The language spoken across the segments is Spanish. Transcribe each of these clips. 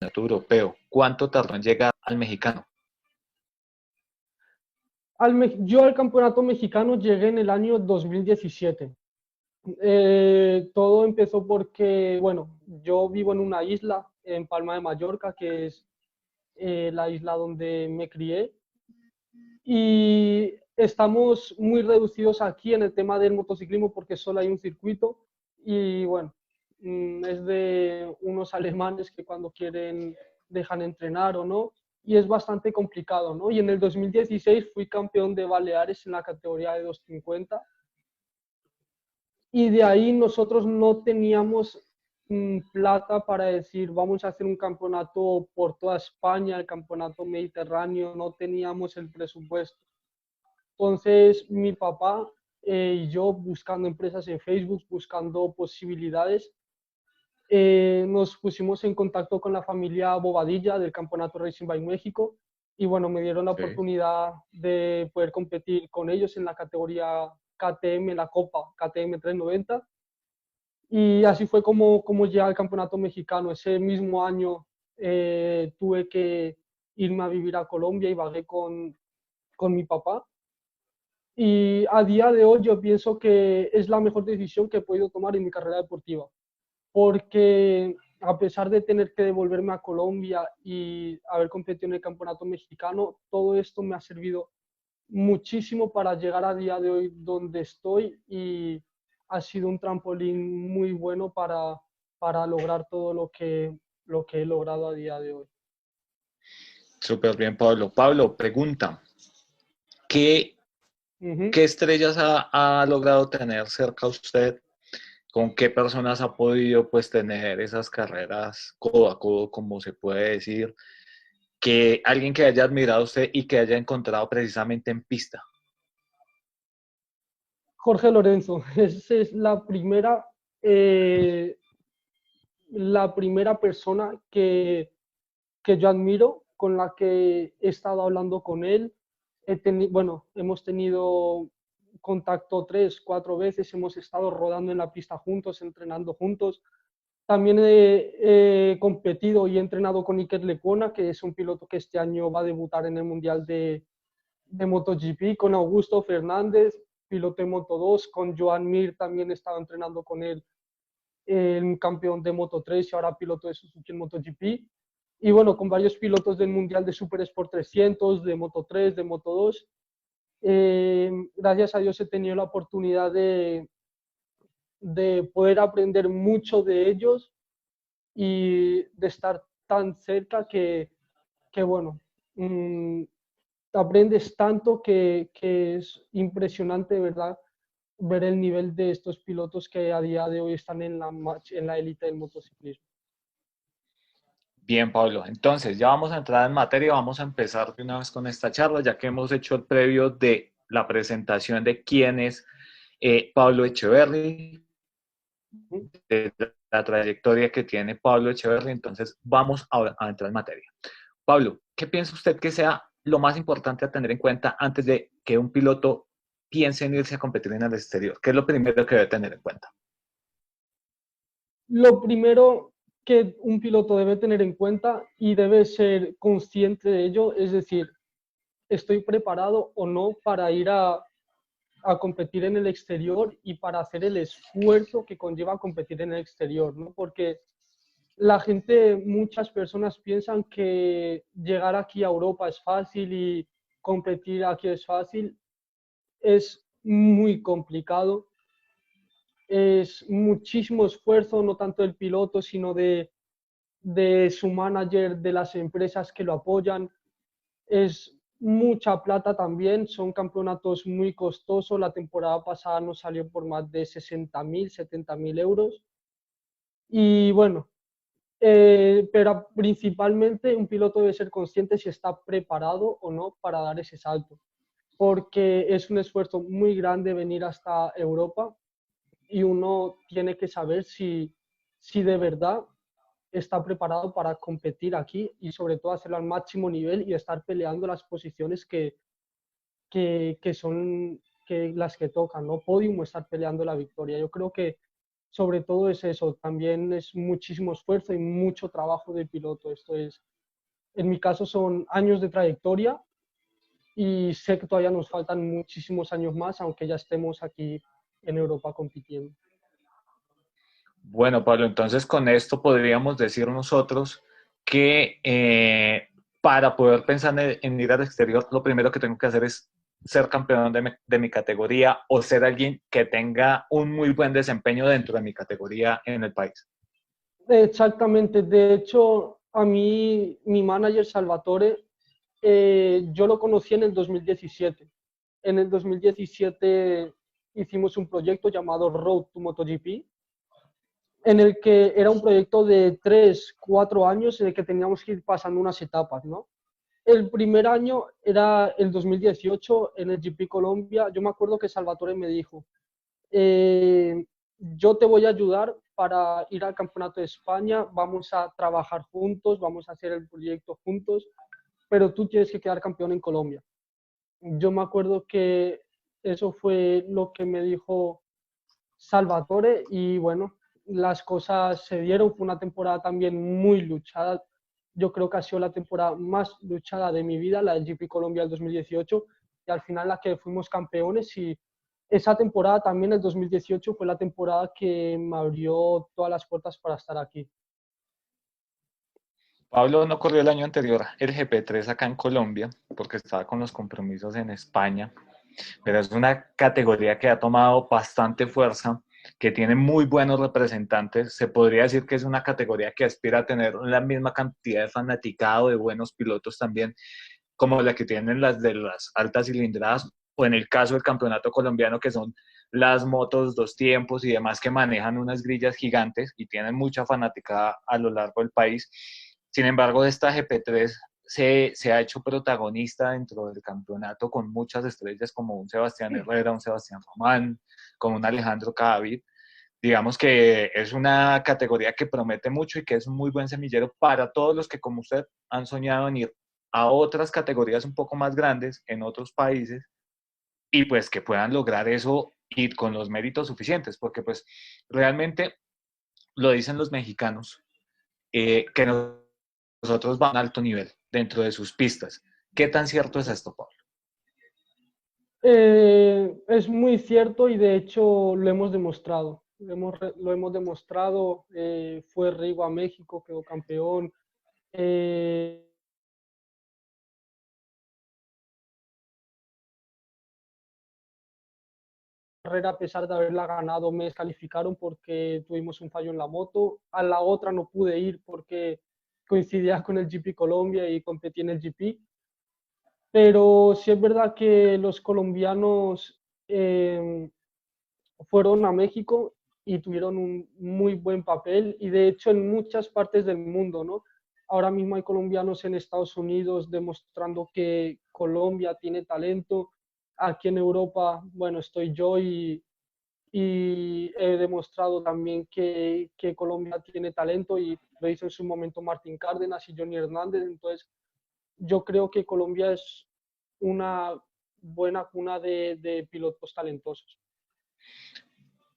europeo. ¿Cuánto tardó en llegar al mexicano? Yo al campeonato mexicano llegué en el año 2017. Todo empezó porque, bueno, yo vivo en una isla, en Palma de Mallorca, que es la isla donde me crié, y estamos muy reducidos aquí en el tema del motociclismo porque solo hay un circuito y bueno, es de unos alemanes que cuando quieren dejan entrenar o no, y es bastante complicado, ¿no? Y en el 2016 fui campeón de Baleares en la categoría de 250 y de ahí nosotros no teníamos plata para decir vamos a hacer un campeonato por toda España, el campeonato mediterráneo, no teníamos el presupuesto. Entonces mi papá y yo buscando empresas en Facebook, buscando posibilidades, nos pusimos en contacto con la familia Bobadilla del Campeonato Racing Bike México y bueno, me dieron la Sí. oportunidad de poder competir con ellos en la categoría KTM, la Copa KTM 390 y así fue como llegué al Campeonato Mexicano. Ese mismo año tuve que irme a vivir a Colombia y vagué con mi papá. Y a día de hoy yo pienso que es la mejor decisión que he podido tomar en mi carrera deportiva, porque a pesar de tener que devolverme a Colombia y haber competido en el campeonato mexicano, todo esto me ha servido muchísimo para llegar a día de hoy donde estoy y ha sido un trampolín muy bueno para lograr todo lo que he logrado a día de hoy. Súper bien, Pablo. Pablo, pregunta, ¿qué, Uh -huh. qué estrellas ha logrado tener cerca usted? ¿Con qué personas ha podido pues tener esas carreras codo a codo, como se puede decir? Que alguien que haya admirado a usted y que haya encontrado precisamente en pista. Jorge Lorenzo, esa es eh, la primera persona que yo admiro, con la que he estado hablando con él. Bueno, hemos tenido contacto 3, 4 veces, hemos estado rodando en la pista juntos, entrenando juntos. También he competido y he entrenado con Iker Lecuona, que es un piloto que este año va a debutar en el Mundial de MotoGP, con Augusto Fernández, piloto de Moto2, con Joan Mir también he estado entrenando con él, el campeón de Moto3 y ahora piloto de Suzuki en MotoGP. Y bueno, con varios pilotos del Mundial de Super Sport 300, de Moto3, de Moto2. Gracias a Dios he tenido la oportunidad de poder aprender mucho de ellos y de estar tan cerca que bueno, mmm, aprendes tanto que es impresionante, ¿verdad? Ver el nivel de estos pilotos que a día de hoy están en la élite del motociclismo. Bien, Pablo. Entonces, ya vamos a entrar en materia, vamos a empezar de una vez con esta charla, ya que hemos hecho el previo de la presentación de quién es Pablo Echeverry, de la trayectoria que tiene Pablo Echeverry. Entonces, vamos a entrar en materia. Pablo, ¿qué piensa usted que sea lo más importante a tener en cuenta antes de que un piloto piense en irse a competir en el exterior? ¿Qué es lo primero que debe tener en cuenta? Lo primero que un piloto debe tener en cuenta y debe ser consciente de ello, es decir, estoy preparado o no para ir a competir en el exterior y para hacer el esfuerzo que conlleva competir en el exterior, ¿no? Porque la gente, muchas personas piensan que llegar aquí a Europa es fácil y competir aquí es fácil. Es muy complicado, es muchísimo esfuerzo, no tanto del piloto, sino de su manager, de las empresas que lo apoyan. Es mucha plata también, son campeonatos muy costosos. La temporada pasada nos salió por más de 60.000, 70.000 euros. Y bueno, pero principalmente un piloto debe ser consciente si está preparado o no para dar ese salto, porque es un esfuerzo muy grande venir hasta Europa y uno tiene que saber si de verdad está preparado para competir aquí y sobre todo hacerlo al máximo nivel y estar peleando las posiciones que son las que tocan, ¿no? Podium o estar peleando la victoria. Yo creo que sobre todo es eso, también es muchísimo esfuerzo y mucho trabajo de piloto. Esto es, en mi caso son años de trayectoria y sé que todavía nos faltan muchísimos años más, aunque ya estemos aquí en Europa compitiendo. Bueno, Pablo, entonces con esto podríamos decir nosotros que para poder pensar en ir al exterior, lo primero que tengo que hacer es ser campeón de mi categoría o ser alguien que tenga un muy buen desempeño dentro de mi categoría en el país. Exactamente, de hecho, a mí, mi manager Salvatore, yo lo conocí en el 2017. En el 2017 hicimos un proyecto llamado Road to MotoGP, en el que era un proyecto de 3, 4 años en el que teníamos que ir pasando unas etapas, ¿no? El primer año era el 2018 en el GP Colombia. Yo me acuerdo que Salvatore me dijo, yo te voy a ayudar para ir al Campeonato de España, vamos a trabajar juntos, vamos a hacer el proyecto juntos, pero tú tienes que quedar campeón en Colombia. Yo me acuerdo que eso fue lo que me dijo Salvatore y bueno, las cosas se dieron, fue una temporada también muy luchada, yo creo que ha sido la temporada más luchada de mi vida, la del GP Colombia del 2018, y al final la que fuimos campeones y esa temporada también, el 2018, fue la temporada que me abrió todas las puertas para estar aquí. Pablo no corrió el año anterior el GP3 acá en Colombia porque estaba con los compromisos en España, pero es una categoría que ha tomado bastante fuerza, que tiene muy buenos representantes. Se podría decir que es una categoría que aspira a tener la misma cantidad de fanaticado, de buenos pilotos también, como la que tienen las de las altas cilindradas, o en el caso del campeonato colombiano, que son las motos dos tiempos y demás que manejan unas grillas gigantes y tienen mucha fanaticada a lo largo del país. Sin embargo, esta GP3 se ha hecho protagonista dentro del campeonato con muchas estrellas como un Sebastián Herrera, un Sebastián Román, como un Alejandro Cadavid. Digamos que es una categoría que promete mucho y que es un muy buen semillero para todos los que, como usted, han soñado en ir a otras categorías un poco más grandes en otros países y pues que puedan lograr eso y con los méritos suficientes, porque pues realmente lo dicen los mexicanos, que nosotros vamos a alto nivel dentro de sus pistas. ¿Qué tan cierto es esto, Pablo? Es muy cierto y de hecho lo hemos demostrado. Lo hemos demostrado. Fue Rigo a México, quedó campeón. Eh, carrera, a pesar de haberla ganado, me descalificaron porque tuvimos un fallo en la moto. A la otra no pude ir porque coincidía con el GP Colombia y competí en el GP. Pero sí es verdad que los colombianos fueron a México y tuvieron un muy buen papel y de hecho en muchas partes del mundo, ¿no? Ahora mismo hay colombianos en Estados Unidos demostrando que Colombia tiene talento. Aquí en Europa, bueno, estoy yo y he demostrado también que Colombia tiene talento y lo hizo en su momento Martín Cárdenas y Johnny Hernández. Entonces, yo creo que Colombia es una buena cuna de pilotos talentosos.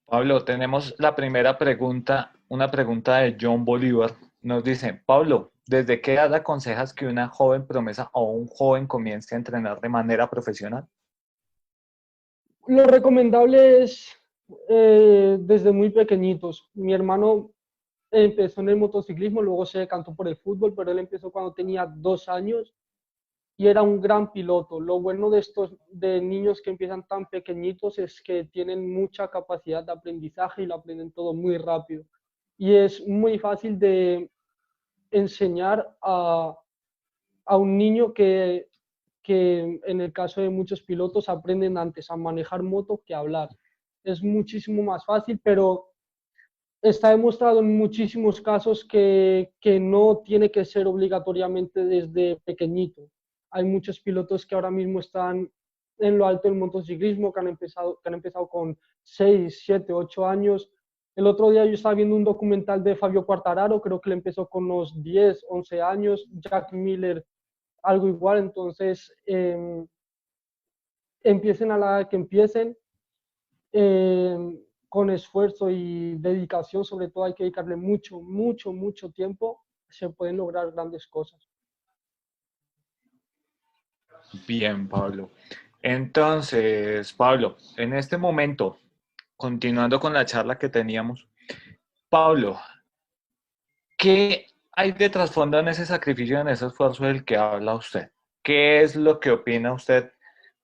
Pablo, tenemos la primera pregunta, una pregunta de John Bolívar. Nos dice, Pablo, ¿desde qué edad aconsejas que una joven promesa o un joven comience a entrenar de manera profesional? Lo recomendable es desde muy pequeñitos. Mi hermano empezó en el motociclismo, luego se decantó por el fútbol, pero él empezó cuando tenía 2 años y era un gran piloto. Lo bueno de estos de niños que empiezan tan pequeñitos es que tienen mucha capacidad de aprendizaje y lo aprenden todo muy rápido. Y es muy fácil de enseñar a un niño que en el caso de muchos pilotos aprenden antes a manejar moto que a hablar. Es muchísimo más fácil, pero está demostrado en muchísimos casos que no tiene que ser obligatoriamente desde pequeñito. Hay muchos pilotos que ahora mismo están en lo alto del motociclismo, que han empezado con 6 7 8 años. El otro día yo estaba viendo un documental de Fabio Quartararo, creo que le empezó con unos 10 11 años, Jack Miller algo igual, entonces empiecen a la edad que empiecen, eh, con esfuerzo y dedicación, sobre todo hay que dedicarle mucho, mucho, mucho tiempo, se pueden lograr grandes cosas. Bien, Pablo. Entonces, Pablo, en este momento, continuando con la charla que teníamos, Pablo, ¿qué hay de trasfondo en ese sacrificio, en ese esfuerzo del que habla usted? ¿Qué es lo que opina usted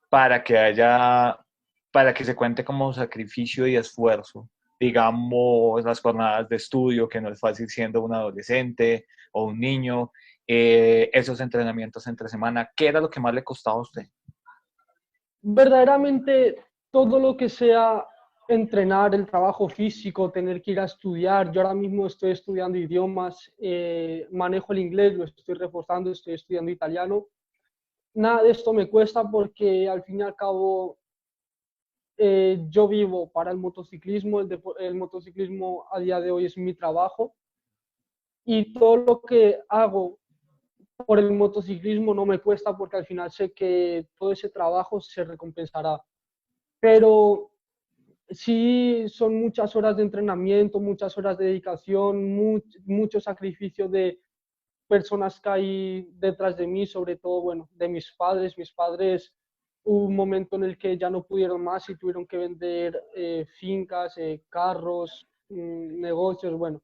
para que haya, para que se cuente como sacrificio y esfuerzo? Digamos, las jornadas de estudio, que no es fácil siendo un adolescente o un niño, esos entrenamientos entre semana, ¿qué era lo que más le costaba a usted? Verdaderamente todo lo que sea entrenar, el trabajo físico, tener que ir a estudiar. Yo ahora mismo estoy estudiando idiomas, manejo el inglés, lo estoy reforzando, estoy estudiando italiano. Nada de esto me cuesta porque al fin y al cabo yo vivo para el motociclismo, el motociclismo a día de hoy es mi trabajo y todo lo que hago por el motociclismo no me cuesta porque al final sé que todo ese trabajo se recompensará. Pero sí son muchas horas de entrenamiento, muchas horas de dedicación, mucho sacrificio de personas que hay detrás de mí, sobre todo, bueno, de mis padres. Mis padres, hubo un momento en el que ya no pudieron más y tuvieron que vender fincas, carros, negocios, bueno.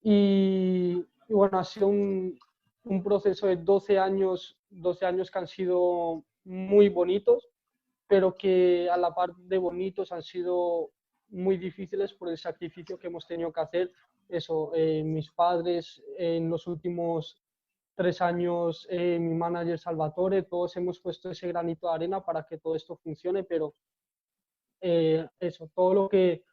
Y bueno, ha sido un proceso de 12 años que han sido muy bonitos, pero que a la par de bonitos han sido muy difíciles por el sacrificio que hemos tenido que hacer. Eso, mis padres en los últimos 3 años, mi manager Salvatore, todos hemos puesto ese granito de arena para que todo esto funcione, pero eso, todo lo que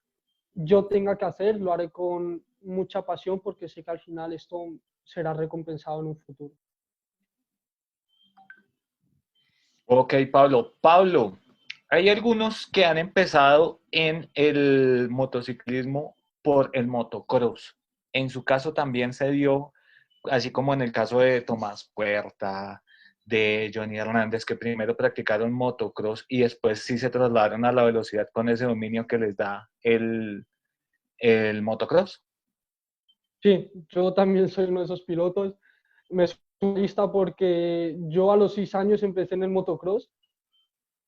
yo tenga que hacer lo haré con mucha pasión porque sé que al final esto será recompensado en un futuro. Ok, Pablo. Pablo, hay algunos que han empezado en el motociclismo por el motocross. En su caso también se dio, así como en el caso de Tomás Puerta, de Johnny Hernández, que primero practicaron motocross y después sí se trasladaron a la velocidad con ese dominio que les da el motocross. Sí, yo también soy uno de esos pilotos. Me lista porque yo a los 6 años empecé en el motocross,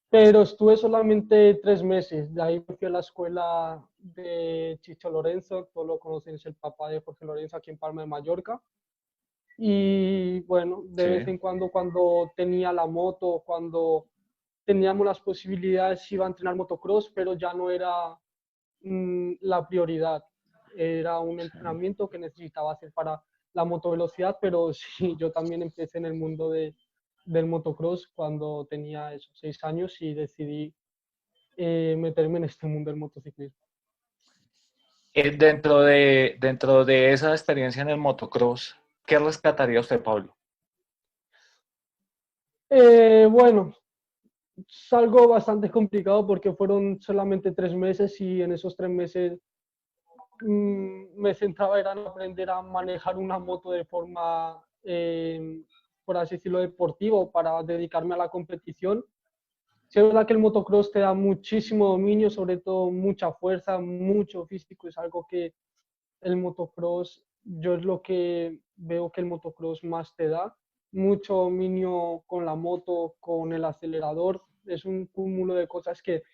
pero estuve solamente 3 meses. De ahí me fui a la escuela de Chicho Lorenzo, todos lo conocen, es el papá de Jorge Lorenzo aquí en Palma de Mallorca. Y bueno, de Sí. vez en cuando tenía la moto, cuando teníamos las posibilidades, iba a entrenar motocross, pero ya no era la prioridad. Era un entrenamiento que necesitaba hacer para la motovelocidad, pero sí, yo también empecé en el mundo del motocross cuando tenía esos 6 años y decidí meterme en este mundo del motociclismo. Dentro de esa experiencia en el motocross, ¿qué rescataría usted, Pablo? Bueno, es algo bastante complicado porque fueron solamente 3 meses y en esos 3 meses me centraba en aprender a manejar una moto de forma, por así decirlo, deportiva para dedicarme a la competición. Sí, es verdad que el motocross te da muchísimo dominio, sobre todo mucha fuerza, mucho físico, es algo que el motocross, yo es lo que veo que el motocross más te da, mucho dominio con la moto, con el acelerador, es un cúmulo de cosas que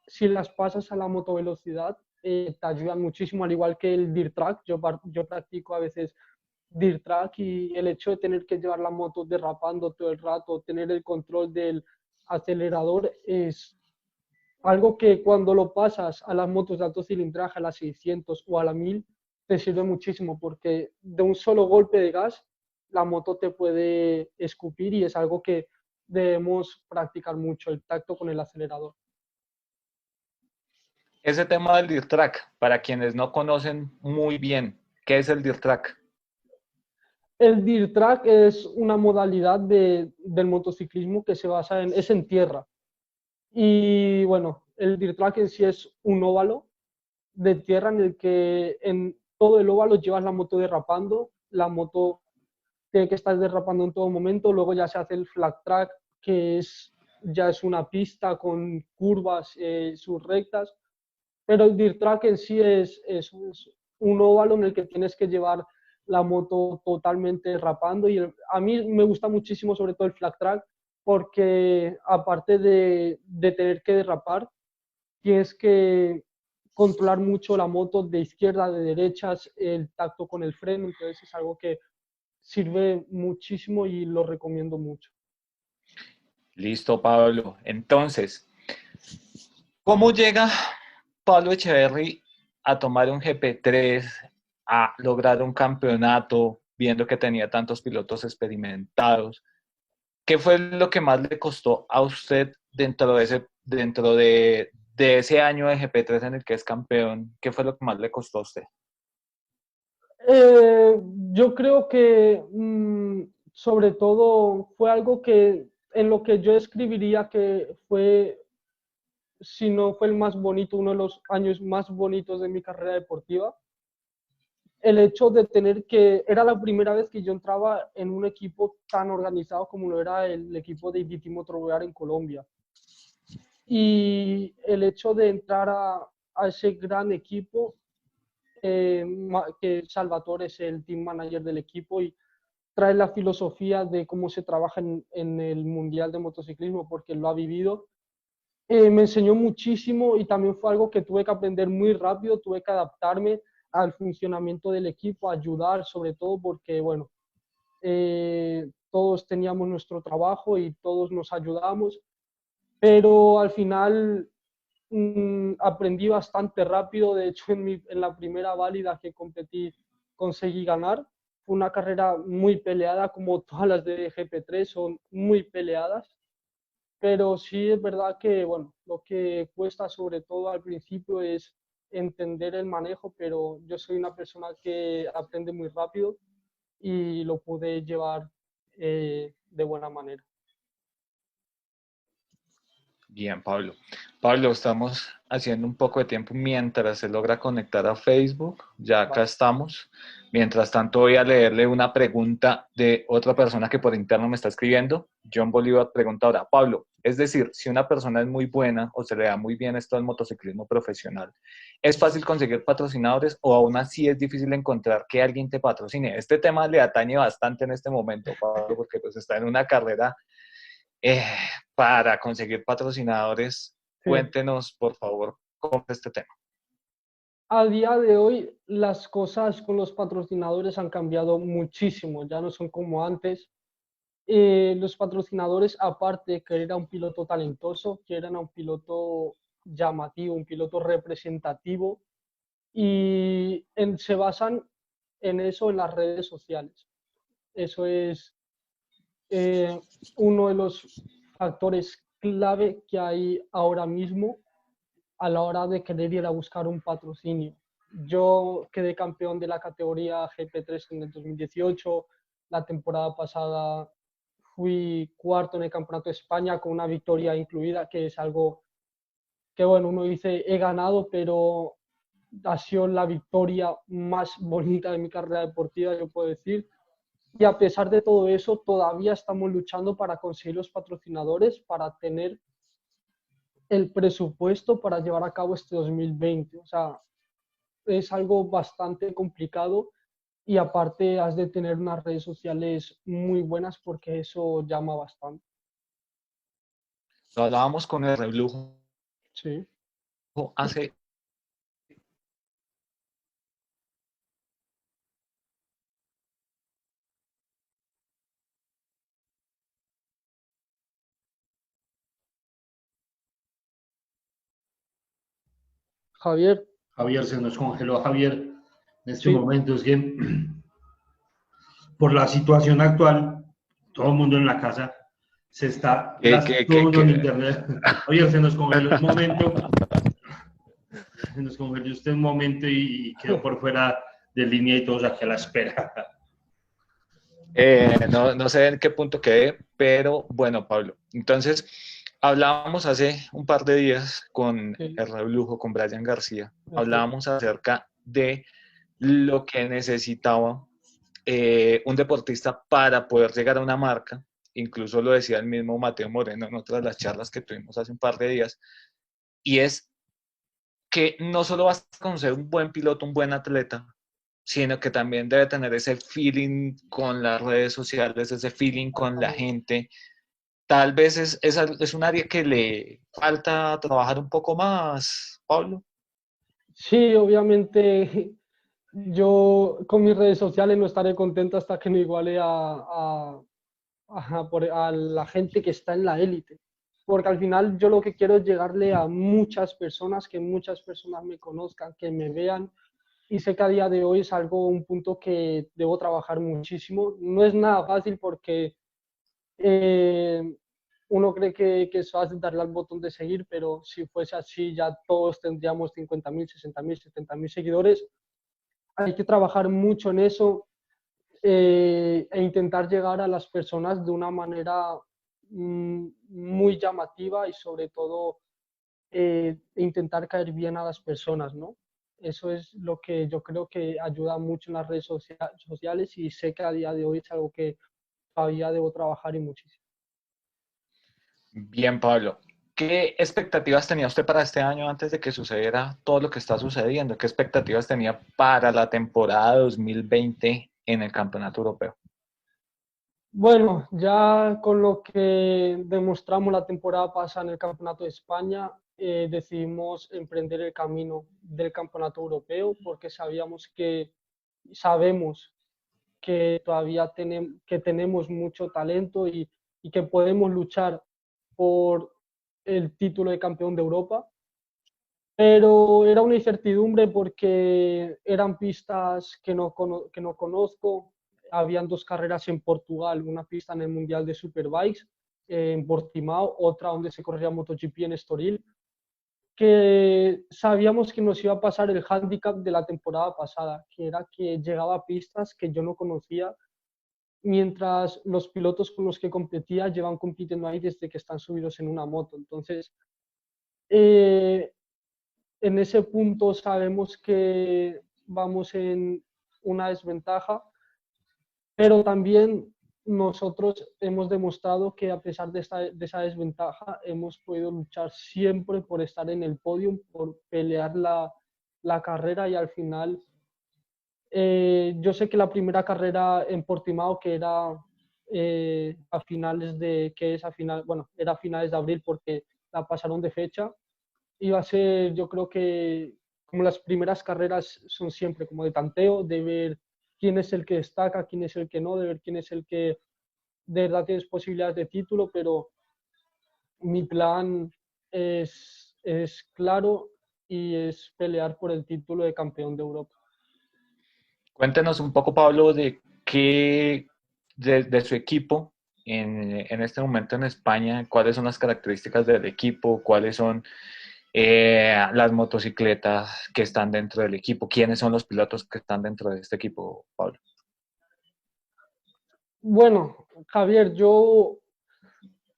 si las pasas a la motovelocidad te ayudan muchísimo, al igual que el dirt track, yo practico a veces dirt track y el hecho de tener que llevar la moto derrapando todo el rato, tener el control del acelerador es algo que cuando lo pasas a las motos de alto cilindraje, a las 600 o a la 1000, te sirve muchísimo porque de un solo golpe de gas la moto te puede escupir y es algo que debemos practicar mucho, el tacto con el acelerador. Ese tema del dirt track, para quienes no conocen muy bien, ¿qué es el dirt track? El dirt track es una modalidad del motociclismo que se basa es en tierra. Y bueno, el dirt track en sí es un óvalo de tierra en el que en todo el óvalo llevas la moto derrapando, la moto tiene que estar derrapando en todo momento, luego ya se hace el flat track, que ya es una pista con curvas subrectas, Pero el dirt track en sí es un óvalo en el que tienes que llevar la moto totalmente rapando y a mí me gusta muchísimo sobre todo el flat track porque aparte de tener que derrapar, tienes que controlar mucho la moto de izquierda, de derechas, el tacto con el freno, entonces es algo que sirve muchísimo y lo recomiendo mucho. Listo, Pablo. Entonces, ¿cómo llega Pablo Echeverry a tomar un GP3, a lograr un campeonato, viendo que tenía tantos pilotos experimentados? ¿Qué fue lo que más le costó a usted dentro de ese año de GP3 en el que es campeón? ¿Qué fue lo que más le costó a usted? Eh, yo creo que sobre todo fue algo que en lo que yo escribiría que fue, si no fue el más bonito, uno de los años más bonitos de mi carrera deportiva. El hecho de tener que, era la primera vez que yo entraba en un equipo tan organizado como lo era el equipo de IDT Motrovear en Colombia. Y el hecho de entrar a ese gran equipo, que Salvatore es el team manager del equipo y trae la filosofía de cómo se trabaja en el Mundial de Motociclismo porque lo ha vivido. Me enseñó muchísimo y también fue algo que tuve que aprender muy rápido, tuve que adaptarme al funcionamiento del equipo, ayudar sobre todo porque, bueno, todos teníamos nuestro trabajo y todos nos ayudamos, pero al final aprendí bastante rápido. De hecho, en la primera válida que competí conseguí ganar. Fue una carrera muy peleada, como todas las de GP3 son muy peleadas, pero sí es verdad que, bueno, lo que cuesta sobre todo al principio es entender el manejo, pero yo soy una persona que aprende muy rápido y lo pude llevar de buena manera. Bien, Pablo. Pablo, estamos haciendo un poco de tiempo mientras se logra conectar a Facebook. Ya acá Vale. estamos. Mientras tanto, voy a leerle una pregunta de otra persona que por interno me está escribiendo. John Bolívar pregunta ahora, Pablo, es decir, si una persona es muy buena o se le da muy bien esto del motociclismo profesional, ¿es fácil conseguir patrocinadores o aún así es difícil encontrar que alguien te patrocine? Este tema le atañe bastante en este momento, Pablo, porque pues está en una carrera eh, para conseguir patrocinadores. Sí. Cuéntenos, por favor, cómo es este tema. A día de hoy las cosas con los patrocinadores han cambiado muchísimo, ya no son como antes. Los patrocinadores, aparte de querer a un piloto talentoso, quieren a un piloto llamativo, un piloto representativo y se basan en eso en las redes sociales. Eso es eh, uno de los factores clave que hay ahora mismo a la hora de querer ir a buscar un patrocinio. Yo quedé campeón de la categoría GP3 en el 2018, la temporada pasada fui cuarto en el Campeonato de España con una victoria incluida, que es algo que, bueno, uno dice he ganado, pero ha sido la victoria más bonita de mi carrera deportiva, yo puedo decir. Y a pesar de todo eso, todavía estamos luchando para conseguir los patrocinadores, para tener el presupuesto para llevar a cabo este 2020. O sea, es algo bastante complicado y aparte has de tener unas redes sociales muy buenas porque eso llama bastante. Lo hablábamos con el Reblujo Sí. hace. Javier, Javier se nos congeló. Javier, en este sí, momento es que por la situación actual, todo el mundo en la casa se está, Que, que, todo el que, mundo en que, internet. Javier, se nos congeló un momento, se nos congeló usted un momento y quedó por fuera de línea y todos aquí a la espera. no, no sé en qué punto quedé, pero bueno, Pablo. Entonces, hablábamos hace un par de días con sí, el Reblujo, con Brian García. ok, Hablábamos acerca de lo que necesitaba un deportista para poder llegar a una marca. Incluso lo decía el mismo Mateo Moreno en otras de las charlas que tuvimos hace un par de días, y es que no solo basta con ser un buen piloto, un buen atleta, sino que también debe tener ese feeling con las redes sociales, ese feeling con la gente. Tal vez es un área que le falta trabajar un poco más, Pablo. Sí, obviamente yo con mis redes sociales no estaré contento hasta que no iguale a la gente que está en la élite. Porque al final yo lo que quiero es llegarle a muchas personas, que muchas personas me conozcan, que me vean. Y sé que a día de hoy es algo, un punto que debo trabajar muchísimo. No es nada fácil porque eh, uno cree que es fácil darle al botón de seguir, pero si fuese así ya todos tendríamos 50.000, 60.000, 70.000 seguidores. Hay que trabajar mucho en eso e intentar llegar a las personas de una manera muy llamativa y sobre todo intentar caer bien a las personas, ¿no? Eso es lo que yo creo que ayuda mucho en las redes sociales y sé que a día de hoy es algo que todavía debo trabajar y muchísimo. Bien, Pablo. ¿Qué expectativas tenía usted para este año antes de que sucediera todo lo que está sucediendo? ¿Qué expectativas tenía para la temporada 2020 en el Campeonato Europeo? Bueno, ya con lo que demostramos la temporada pasada en el Campeonato de España, decidimos emprender el camino del Campeonato Europeo porque sabemos que todavía tenemos mucho talento y que podemos luchar por el título de campeón de Europa, pero era una incertidumbre porque eran pistas que no conozco. Habían dos carreras en Portugal, una pista en el Mundial de Superbikes en Portimao, otra donde se corría MotoGP en Estoril, que sabíamos que nos iba a pasar el hándicap de la temporada pasada, que era que llegaba a pistas que yo no conocía, mientras los pilotos con los que competía llevan compitiendo ahí desde que están subidos en una moto. Entonces, eh, en ese punto sabemos que vamos en una desventaja, pero también nosotros hemos demostrado que a pesar de esa desventaja hemos podido luchar siempre por estar en el podio, por pelear la carrera y al final yo sé que la primera carrera en Portimao, que era era a finales de abril porque la pasaron de fecha, iba a ser, yo creo que como las primeras carreras son siempre como de tanteo, de ver quién es el que destaca, quién es el que no, de ver quién es el que de verdad tienes posibilidades de título, pero mi plan es claro y es pelear por el título de campeón de Europa. Cuéntenos un poco, Pablo, de su equipo en este momento en España, cuáles son las características del equipo, cuáles son las motocicletas que están dentro del equipo, quiénes son los pilotos que están dentro de este equipo, Pablo. Bueno, Javier, yo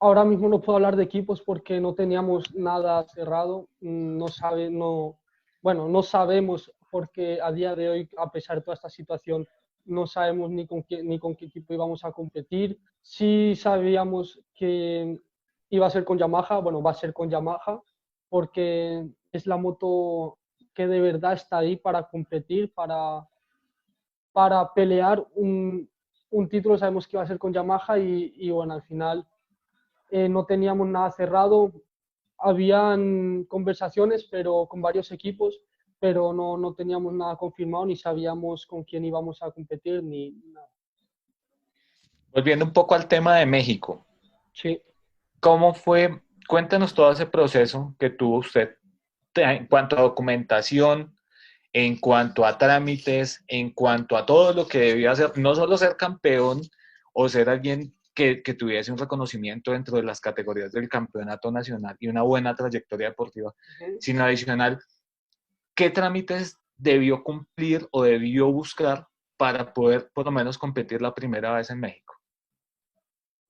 ahora mismo no puedo hablar de equipos porque no teníamos nada cerrado. No sabemos porque a día de hoy, a pesar de toda esta situación, no sabemos ni con qué equipo íbamos a competir. Sí sabíamos que iba a ser con Yamaha, bueno, va a ser con Yamaha porque es la moto que de verdad está ahí para competir, para pelear un título. Sabemos que iba a ser con Yamaha y bueno, al final no teníamos nada cerrado. Habían conversaciones pero con varios equipos, pero no teníamos nada confirmado, ni sabíamos con quién íbamos a competir, ni nada. Volviendo un poco al tema de México, Sí. ¿cómo fue? Cuéntenos todo ese proceso que tuvo usted en cuanto a documentación, en cuanto a trámites, en cuanto a todo lo que debía hacer, no solo ser campeón o ser alguien que tuviese un reconocimiento dentro de las categorías del campeonato nacional y una buena trayectoria deportiva, sino adicional, ¿qué trámites debió cumplir o debió buscar para poder por lo menos competir la primera vez en México?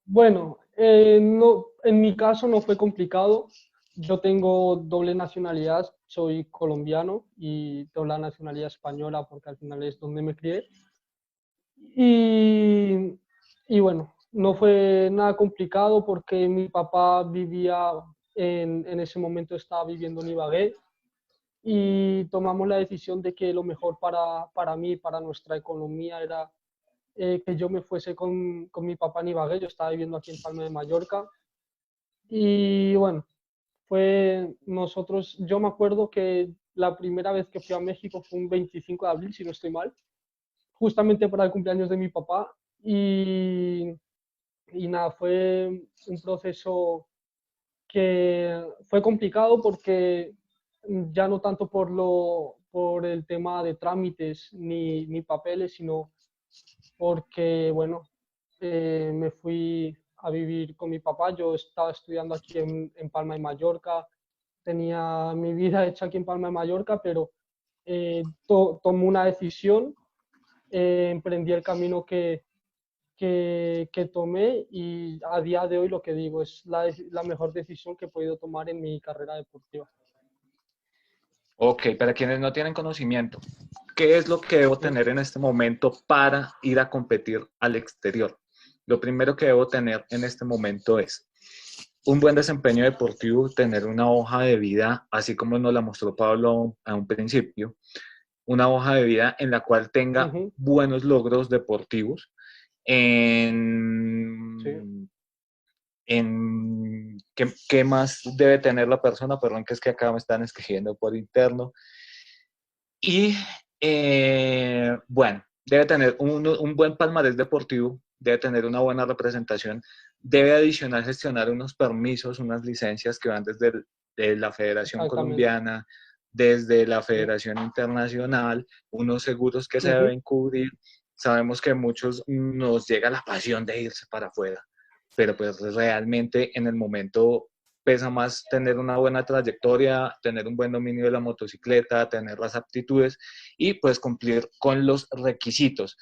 Bueno, no, en mi caso no fue complicado. Yo tengo doble nacionalidad, soy colombiano y tengo la nacionalidad española porque al final es donde me crié. Y, y bueno, no fue nada complicado porque mi papá vivía en ese momento estaba viviendo en Ibagué y tomamos la decisión de que lo mejor para mí, para nuestra economía, era que yo me fuese con mi papá en Ibagué. Yo estaba viviendo aquí en Palma de Mallorca y bueno, yo me acuerdo que la primera vez que fui a México fue un 25 de abril, si no estoy mal, justamente para el cumpleaños de mi papá y nada, fue un proceso que fue complicado porque ya no tanto por el tema de trámites ni papeles, sino porque, bueno, me fui a vivir con mi papá. Yo estaba estudiando aquí en Palma de Mallorca, tenía mi vida hecha aquí en Palma de Mallorca, pero tomé una decisión, emprendí el camino que tomé y a día de hoy lo que digo es la mejor decisión que he podido tomar en mi carrera deportiva. Ok, para quienes no tienen conocimiento, ¿qué es lo que debo ¿Sí? tener en este momento para ir a competir al exterior? Lo primero que debo tener en este momento es un buen desempeño deportivo, tener una hoja de vida, así como nos la mostró Pablo a un principio, una hoja de vida en la cual tenga Ujú, buenos logros deportivos sí. ¿qué más debe tener la persona? Perdón, que es que acá me están escribiendo por interno. Y bueno, debe tener un buen palmarés deportivo, debe tener una buena representación, debe adicional gestionar unos permisos, unas licencias que van de la Federación Exactamente. Colombiana, desde la Sí. Federación Internacional, unos seguros que se Ujú, deben cubrir. Sabemos que a muchos nos llega la pasión de irse para afuera, pero pues realmente en el momento pesa más tener una buena trayectoria, tener un buen dominio de la motocicleta, tener las aptitudes y pues cumplir con los requisitos.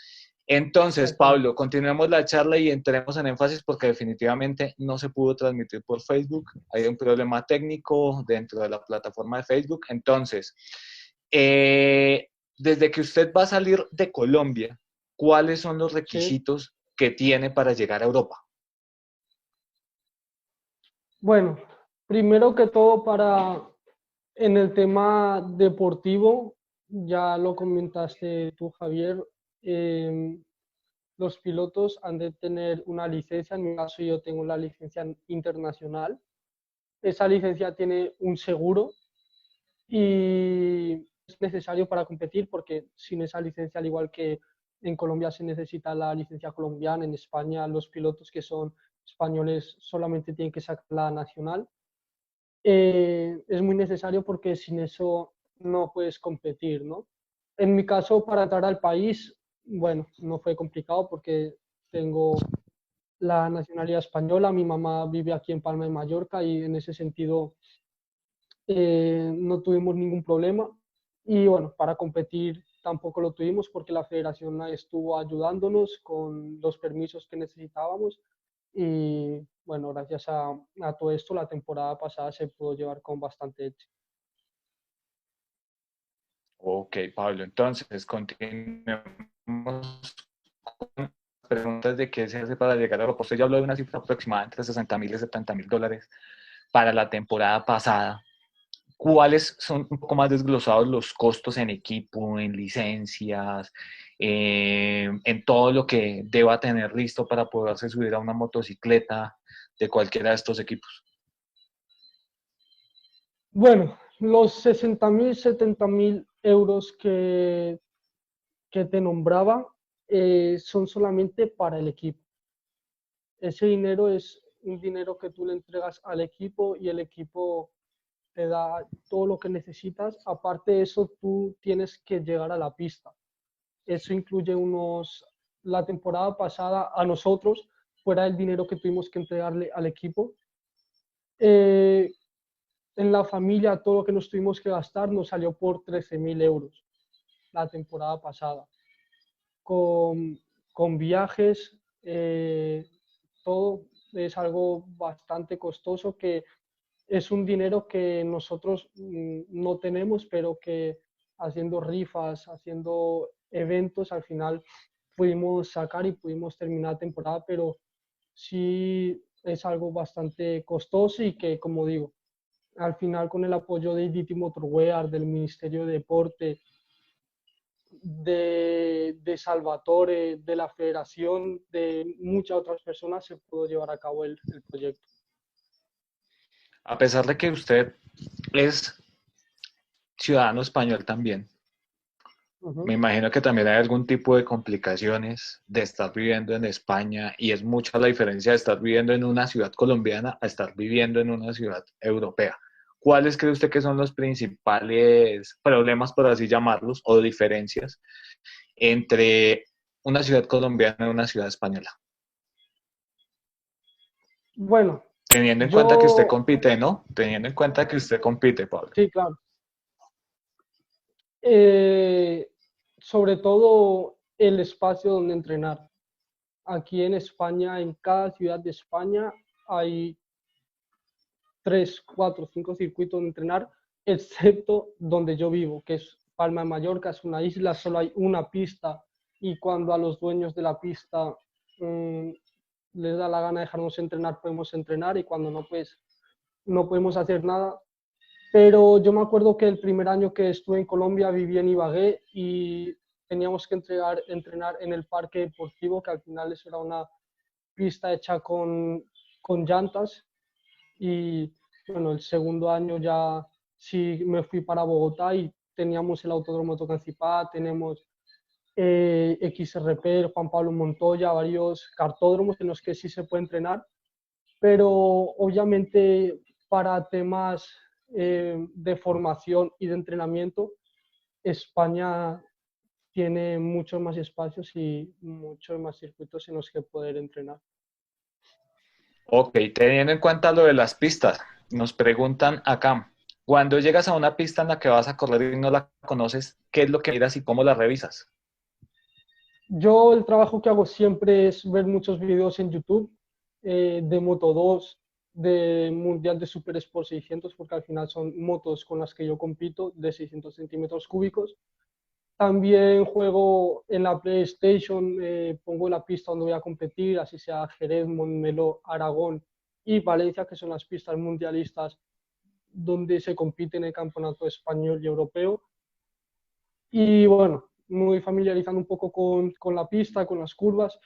Entonces, exactamente. Pablo, continuemos la charla y entremos en énfasis porque definitivamente no se pudo transmitir por Facebook. Hay un problema técnico dentro de la plataforma de Facebook. Entonces, desde que usted va a salir de Colombia, ¿cuáles son los Sí. requisitos que tiene para llegar a Europa? Bueno, primero que todo en el tema deportivo, ya lo comentaste tú, Javier, em, los pilotos han de tener una licencia. En mi caso yo tengo la licencia internacional. Esa licencia tiene un seguro y es necesario para competir porque sin esa licencia, al igual que en Colombia se necesita la licencia colombiana, en España los pilotos que son españoles solamente tienen que sacar la nacional. Es muy necesario porque sin eso no puedes competir, ¿no? En mi caso, para entrar al país, bueno, no fue complicado porque tengo la nacionalidad española, mi mamá vive aquí en Palma de Mallorca y en ese sentido no tuvimos ningún problema. Y bueno, para competir tampoco lo tuvimos porque la federación estuvo ayudándonos con los permisos que necesitábamos. Y bueno, gracias a todo esto, la temporada pasada se pudo llevar con bastante éxito. Ok, Pablo, entonces continuemos con preguntas de qué se hace para llegar a Europa. Usted ya habló de una cifra aproximada entre 60.000 y 70.000 dólares para la temporada pasada. ¿Cuáles son un poco más desglosados los costos en equipo, en licencias, en todo lo que deba tener listo para poderse subir a una motocicleta de cualquiera de estos equipos? Bueno, los 60.000, 70.000 euros que te nombraba son solamente para el equipo. Ese dinero es un dinero que tú le entregas al equipo y el equipo te da todo lo que necesitas. Aparte de eso, tú tienes que llegar a la pista. Eso incluye la temporada pasada a nosotros, fuera del dinero que tuvimos que entregarle al equipo. Eh, en la familia, todo lo que nos tuvimos que gastar nos salió por 13.000 euros la temporada pasada, con, con viajes, todo es algo bastante costoso que es un dinero que nosotros no tenemos, pero que haciendo rifas, haciendo eventos, al final pudimos sacar y pudimos terminar la temporada, pero sí es algo bastante costoso y que, como digo, al final con el apoyo de IDT Motorwear, del Ministerio de Deporte, de Salvatore, de la Federación, de muchas otras personas, se pudo llevar a cabo el proyecto. A pesar de que usted es ciudadano español también, me imagino que también hay algún tipo de complicaciones de estar viviendo en España y es mucha la diferencia de estar viviendo en una ciudad colombiana a estar viviendo en una ciudad europea. ¿Cuáles cree usted que son los principales problemas, por así llamarlos, o diferencias entre una ciudad colombiana y una ciudad española? Bueno, Teniendo en cuenta que usted compite, ¿no? Teniendo en cuenta que usted compite, Pablo. Sí, claro. Sobre todo el espacio donde entrenar. Aquí en España, en cada ciudad de España, hay 3, 4, 5 circuitos donde entrenar, excepto donde yo vivo, que es Palma de Mallorca, es una isla, solo hay una pista y cuando a los dueños de la pista les da la gana de dejarnos entrenar, podemos entrenar y cuando no, pues no podemos hacer nada. Pero yo me acuerdo que el primer año que estuve en Colombia viví en Ibagué y teníamos que entrenar en el parque deportivo, que al final eso era una pista hecha con llantas. Y bueno, el segundo año ya sí me fui para Bogotá y teníamos el Autódromo Tocancipá, tenemos XRP, Juan Pablo Montoya, varios cartódromos en los que sí se puede entrenar, pero obviamente para temas de formación y de entrenamiento, España tiene muchos más espacios y muchos más circuitos en los que poder entrenar. Ok, teniendo en cuenta lo de las pistas, nos preguntan acá, cuando llegas a una pista en la que vas a correr y no la conoces, ¿qué es lo que miras y cómo la revisas? Yo el trabajo que hago siempre es ver muchos videos en YouTube de Moto 2, de Mundial de Super Sport 600, porque al final son motos con las que yo compito de 600 centímetros cúbicos. También juego en la PlayStation, pongo la pista donde voy a competir, así sea Jerez, Montmeló, Aragón y Valencia, que son las pistas mundialistas donde se compite en el campeonato español y europeo. Y bueno, muy familiarizando un poco con la pista, con las curvas,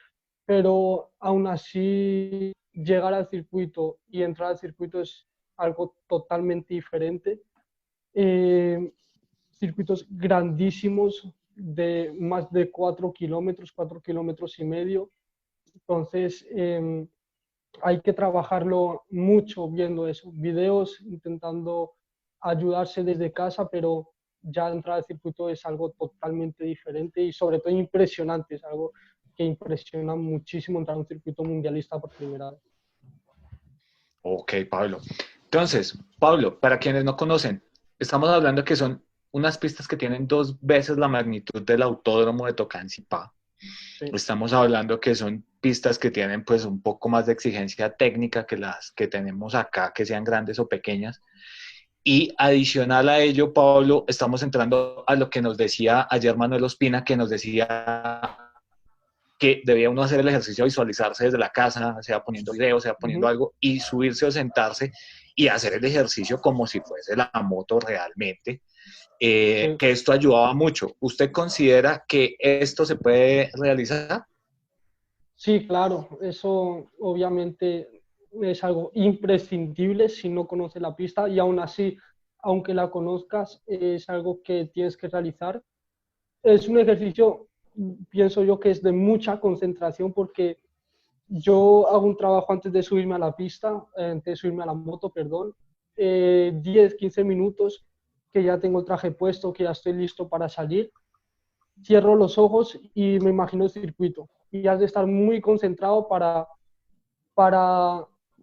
pero aún así llegar al circuito y entrar al circuito es algo totalmente diferente. Circuitos grandísimos de más de 4 kilómetros y medio. Entonces, hay que trabajarlo mucho viendo eso. Videos intentando ayudarse desde casa, pero ya entrar al circuito es algo totalmente diferente y sobre todo impresionante. Es algo que impresiona muchísimo entrar a un circuito mundialista por primera vez. Ok, Pablo. Entonces, Pablo, para quienes no conocen, estamos hablando que son unas pistas que tienen 2 veces la magnitud del Autódromo de Tocancipá. Sí. Estamos hablando que son pistas que tienen pues un poco más de exigencia técnica que las que tenemos acá, que sean grandes o pequeñas. Y adicional a ello, Pablo, estamos entrando a lo que nos decía ayer Manuel Ospina, que nos decía que debía uno hacer el ejercicio, visualizarse desde la casa, sea poniendo video, sea poniendo algo, y subirse o sentarse y hacer el ejercicio como si fuese la moto realmente, que esto ayudaba mucho. ¿Usted considera que esto se puede realizar? Sí, claro, eso obviamente es algo imprescindible si no conoces la pista y aún así, aunque la conozcas, es algo que tienes que realizar. Es un ejercicio, pienso yo, que es de mucha concentración porque yo hago un trabajo antes de subirme a la pista, antes de subirme a la moto, perdón, 10, 15 minutos que ya tengo el traje puesto, que ya estoy listo para salir. Cierro los ojos y me imagino el circuito. Y has de estar muy concentrado para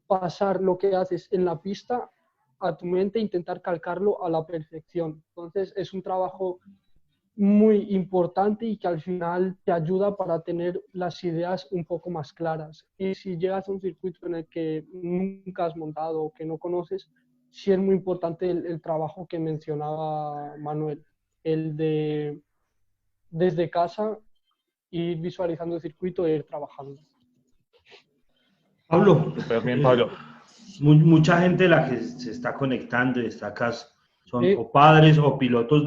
pasar lo que haces en la pista a tu mente e intentar calcarlo a la perfección. Entonces es un trabajo muy importante y que al final te ayuda para tener las ideas un poco más claras. Y si llegas a un circuito en el que nunca has montado o que no conoces, sí es muy importante el trabajo que mencionaba Manuel, el de desde casa ir visualizando el circuito e ir trabajando. Pablo, Súper bien, Pablo. mucha gente de la que se está conectando y está acá son Sí. o padres o pilotos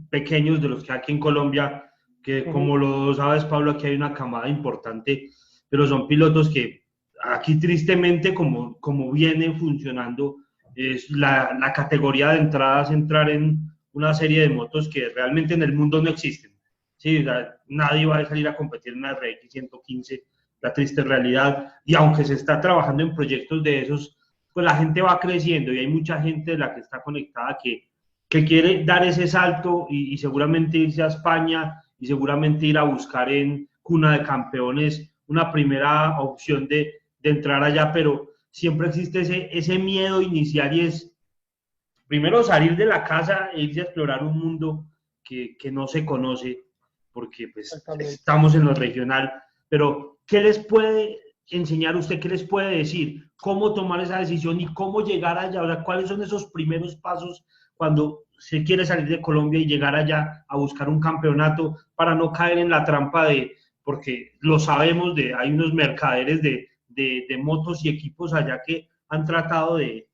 pequeños de los que hay aquí en Colombia, que como lo sabes, Pablo, aquí hay una camada importante, pero son pilotos que aquí tristemente, como viene funcionando, es la categoría de entrada es entrar en una serie de motos que realmente en el mundo no existen. Sí, o sea, nadie va a salir a competir en una RX 115, la triste realidad, y aunque se está trabajando en proyectos de esos, pues la gente va creciendo y hay mucha gente de la que está conectada que quiere dar ese salto y seguramente irse a España y seguramente ir a buscar en Cuna de Campeones una primera opción de entrar allá, pero siempre existe ese miedo inicial y es primero salir de la casa e irse a explorar un mundo que no se conoce, porque pues estamos en lo regional, pero ¿qué les puede enseñar usted? ¿Qué les puede decir? ¿Cómo tomar esa decisión y cómo llegar allá? O sea, ¿cuáles son esos primeros pasos cuando se quiere salir de Colombia y llegar allá a buscar un campeonato para no caer en la trampa porque lo sabemos, hay unos mercaderes de motos y equipos allá que han tratado de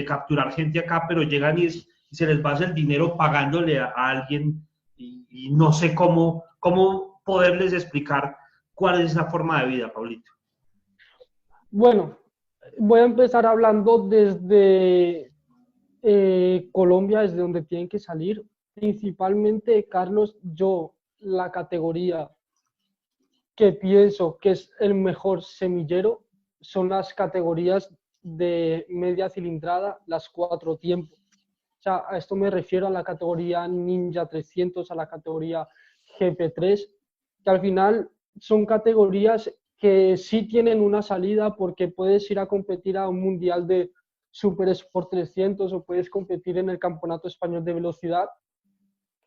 capturar gente acá, pero llegan y se les va el dinero pagándole a alguien y no sé cómo poderles explicar cuál es esa forma de vida, Pablito. Bueno, voy a empezar hablando desde Colombia, desde donde tienen que salir. Principalmente, Carlos, yo la categoría que pienso que es el mejor semillero son las categorías de media cilindrada, las 4 tiempos. O sea, a esto me refiero a la categoría Ninja 300, a la categoría GP3, que al final son categorías que sí tienen una salida porque puedes ir a competir a un mundial de Super Sport 300 o puedes competir en el Campeonato Español de Velocidad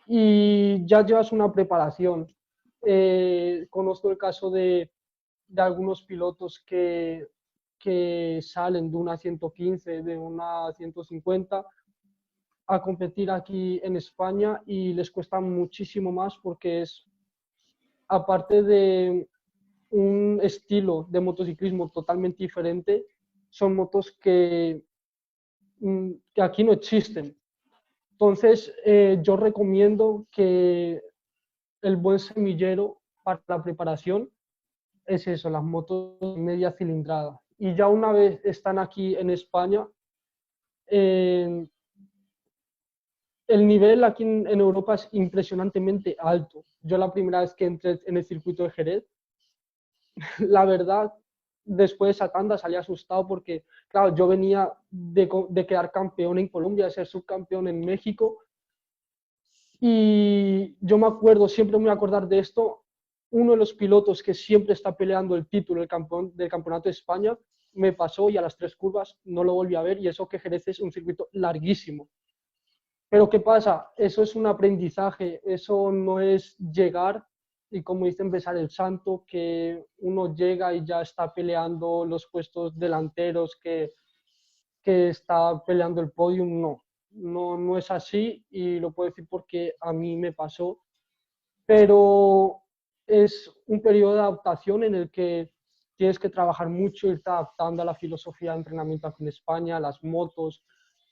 y ya llevas una preparación. Conozco el caso de algunos pilotos que salen de una 115, de una 150 a competir aquí en España y les cuesta muchísimo más porque es, aparte de un estilo de motociclismo totalmente diferente, son motos que aquí no existen. Entonces, yo recomiendo que el buen semillero para la preparación es eso, las motos media cilindrada. Y ya una vez están aquí en España, eh, el nivel aquí en Europa es impresionantemente alto. Yo la primera vez que entré en el circuito de Jerez, la verdad, después de esa tanda salí asustado porque, claro, yo venía de quedar campeón en Colombia, de ser subcampeón en México, y yo me acuerdo, siempre me voy a acordar de esto, uno de los pilotos que siempre está peleando el título del Campeonato de España me pasó y a las 3 curvas no lo volví a ver, y eso que Jerez es un circuito larguísimo. Pero ¿qué pasa? Eso es un aprendizaje, eso no es llegar y, como dice, empezar el santo, que uno llega y ya está peleando los puestos delanteros, que está peleando el podium. No es así, y lo puedo decir porque a mí me pasó, pero es un periodo de adaptación en el que tienes que trabajar mucho, irte adaptando a la filosofía de entrenamiento aquí en España, a las motos,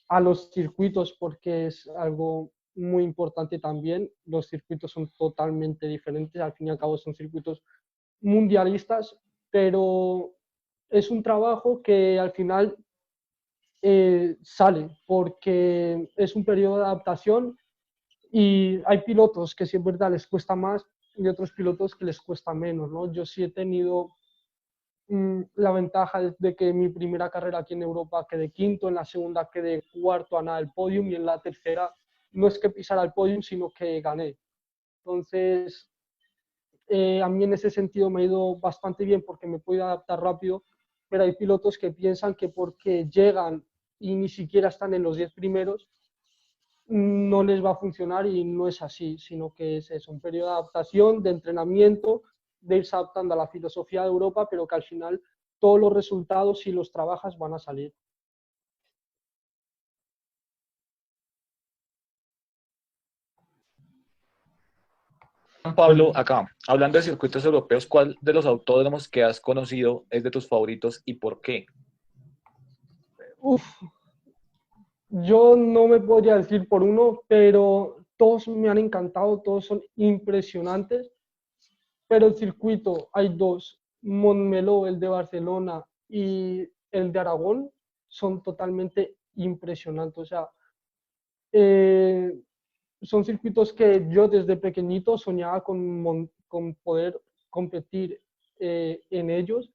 a los circuitos, porque es algo muy importante también. Los circuitos son totalmente diferentes, al fin y al cabo son circuitos mundialistas, pero es un trabajo que al final sale, porque es un periodo de adaptación y hay pilotos que sí es verdad les cuesta más y otros pilotos que les cuesta menos, ¿no? Yo sí he tenido la ventaja de que en mi primera carrera aquí en Europa quedé quinto, en la segunda quedé cuarto a nada del podium y en la tercera no es que pisara el podium, sino que gané. Entonces, a mí en ese sentido me ha ido bastante bien porque me puedo adaptar rápido, pero hay pilotos que piensan que porque llegan y ni siquiera están en los 10 primeros, no les va a funcionar, y no es así, sino que es un periodo de adaptación, de entrenamiento, de irse adaptando a la filosofía de Europa, pero que al final todos los resultados, si los trabajas, van a salir. Juan Pablo, acá, hablando de circuitos europeos, ¿cuál de los autódromos que has conocido es de tus favoritos y por qué? Uf, yo no me podría decir por uno, pero todos me han encantado, todos son impresionantes. Pero el circuito, hay dos, Montmeló, el de Barcelona, y el de Aragón, son totalmente impresionantes. O sea, eh, son circuitos que yo desde pequeñito soñaba con poder competir en ellos,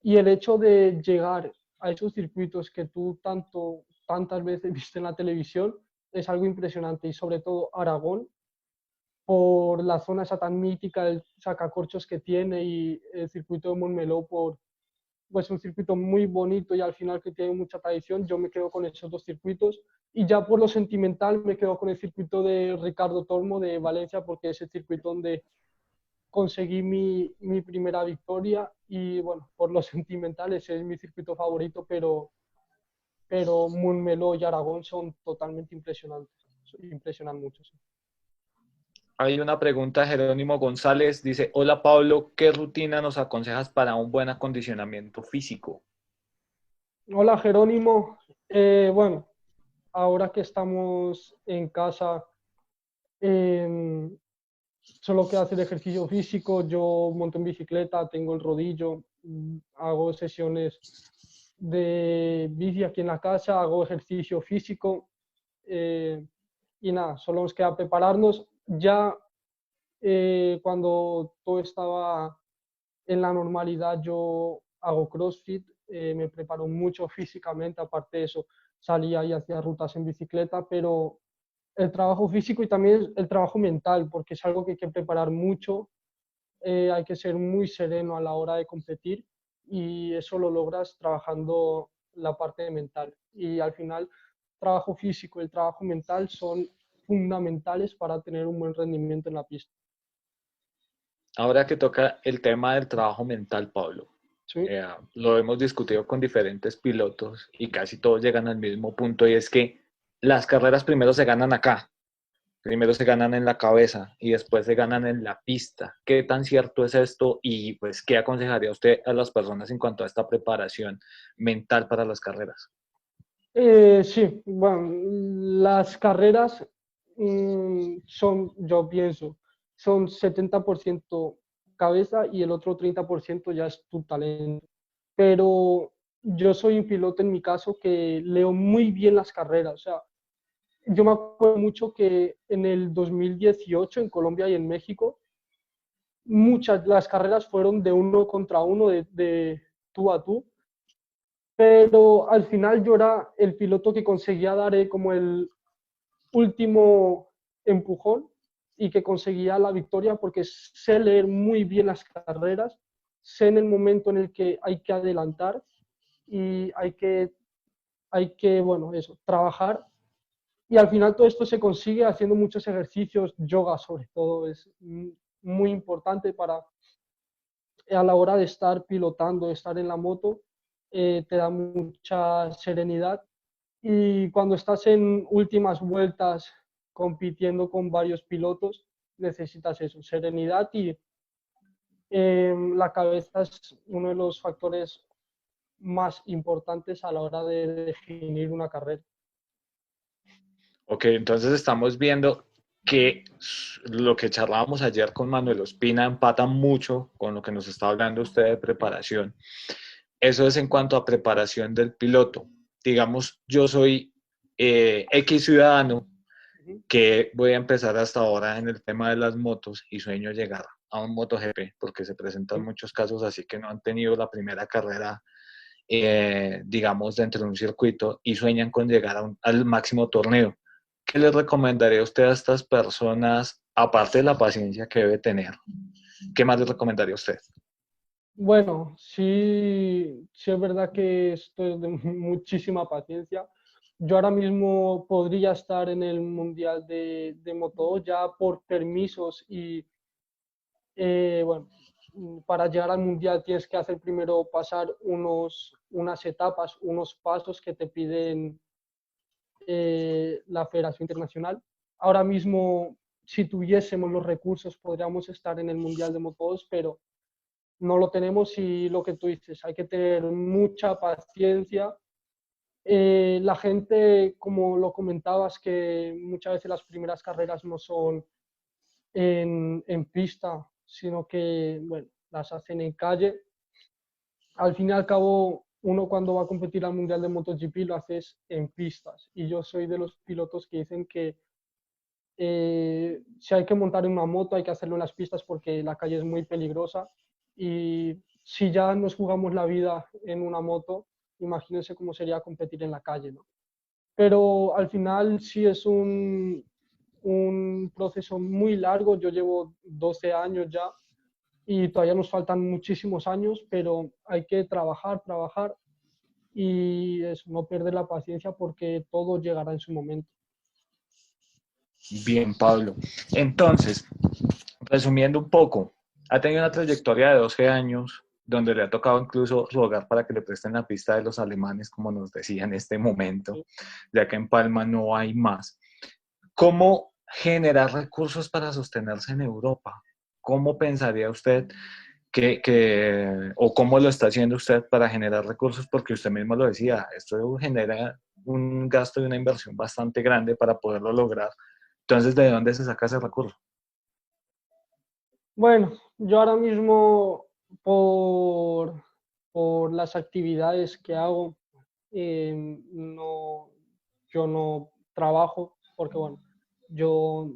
y el hecho de llegar a esos circuitos que tú tantas veces viste en la televisión es algo impresionante. Y sobre todo Aragón, por la zona esa tan mítica, el sacacorchos que tiene, y el circuito de Montmeló por pues un circuito muy bonito y al final que tiene mucha tradición. Yo me quedo con esos dos circuitos, y ya por lo sentimental me quedo con el circuito de Ricardo Tormo de Valencia, porque es el circuito donde conseguí mi primera victoria, y bueno, por lo sentimental ese es mi circuito favorito, pero Montmeló y Aragón son totalmente impresionantes, impresionan mucho. Sí. Hay una pregunta, Jerónimo González dice, hola Pablo, ¿qué rutina nos aconsejas para un buen acondicionamiento físico? Hola Jerónimo, bueno, ahora que estamos en casa, eh, solo queda hacer ejercicio físico. Yo monto en bicicleta, tengo el rodillo, hago sesiones de bici aquí en la casa, hago ejercicio físico, eh, y nada, solo nos queda prepararnos. Ya cuando todo estaba en la normalidad, yo hago CrossFit, me preparo mucho físicamente. Aparte de eso, salía y hacía rutas en bicicleta, pero el trabajo físico y también el trabajo mental, porque es algo que hay que preparar mucho, hay que ser muy sereno a la hora de competir, y eso lo logras trabajando la parte mental. Y al final, trabajo físico y el trabajo mental son fundamentales para tener un buen rendimiento en la pista. Ahora que toca el tema del trabajo mental, Pablo, ¿Sí? lo hemos discutido con diferentes pilotos y casi todos llegan al mismo punto, y es que las carreras primero se ganan acá, primero se ganan en la cabeza y después se ganan en la pista. ¿Qué tan cierto es esto? Y pues, ¿qué aconsejaría usted a las personas en cuanto a esta preparación mental para las carreras? Sí, bueno, las carreras son, yo pienso, son 70% cabeza y el otro 30% ya es tu talento. Pero yo soy un piloto en mi caso que leo muy bien las carreras. O sea, yo me acuerdo mucho que en el 2018 en Colombia y en México, muchas las carreras fueron de uno contra uno, de tú a tú, pero al final yo era el piloto que conseguía dar como el último empujón y que conseguía la victoria, porque sé leer muy bien las carreras, sé en el momento en el que hay que adelantar, y bueno, eso, trabajar. Y al final todo esto se consigue haciendo muchos ejercicios, yoga sobre todo, es muy importante para a la hora de estar pilotando, de estar en la moto, te da mucha serenidad. Y cuando estás en últimas vueltas compitiendo con varios pilotos, necesitas eso, serenidad, y la cabeza es uno de los factores más importantes a la hora de definir una carrera. Ok, entonces estamos viendo que lo que charlábamos ayer con Manuel Ospina empata mucho con lo que nos está hablando usted de preparación. Eso es en cuanto a preparación del piloto. Digamos, yo soy X ciudadano que voy a empezar hasta ahora en el tema de las motos y sueño llegar a un MotoGP, porque se presentan muchos casos así que no han tenido la primera carrera, digamos, dentro de un circuito, y sueñan con llegar al máximo torneo. ¿Qué les recomendaría usted a estas personas, aparte de la paciencia que debe tener? ¿Qué más les recomendaría usted? Bueno, sí, sí es verdad que esto es de muchísima paciencia. Yo ahora mismo podría estar en el Mundial de Moto ya por permisos, y bueno, para llegar al Mundial tienes que hacer primero pasar unas etapas, unos pasos que te piden la Federación Internacional. Ahora mismo, si tuviésemos los recursos, podríamos estar en el Mundial de Moto 2, pero no lo tenemos. Y lo que tú dices, hay que tener mucha paciencia, La gente, como lo comentabas, que muchas veces las primeras carreras no son en pista, sino que, bueno, las hacen en calle. Al fin y al cabo, uno cuando va a competir al Mundial de MotoGP lo haces en pistas. Y yo soy de los pilotos que dicen que si hay que montar en una moto hay que hacerlo en las pistas porque la calle es muy peligrosa. Y si ya nos jugamos la vida en una moto, imagínense cómo sería competir en la calle, ¿no? Pero al final sí es un proceso muy largo. Yo llevo 12 años ya y todavía nos faltan muchísimos años, pero hay que trabajar, trabajar y eso, no perder la paciencia porque todo llegará en su momento. Bien, Pablo. Entonces, resumiendo un poco, ha tenido una trayectoria de 12 años donde le ha tocado incluso rogar para que le presten la pista de los alemanes, como nos decía en este momento, ya que en Palma no hay más. ¿Cómo generar recursos para sostenerse en Europa? ¿Cómo pensaría usted o cómo lo está haciendo usted para generar recursos? Porque usted mismo lo decía, esto genera un gasto y una inversión bastante grande para poderlo lograr. Entonces, ¿de dónde se saca ese recurso? Bueno, yo ahora mismo por las actividades que hago, no, yo no trabajo porque, bueno, yo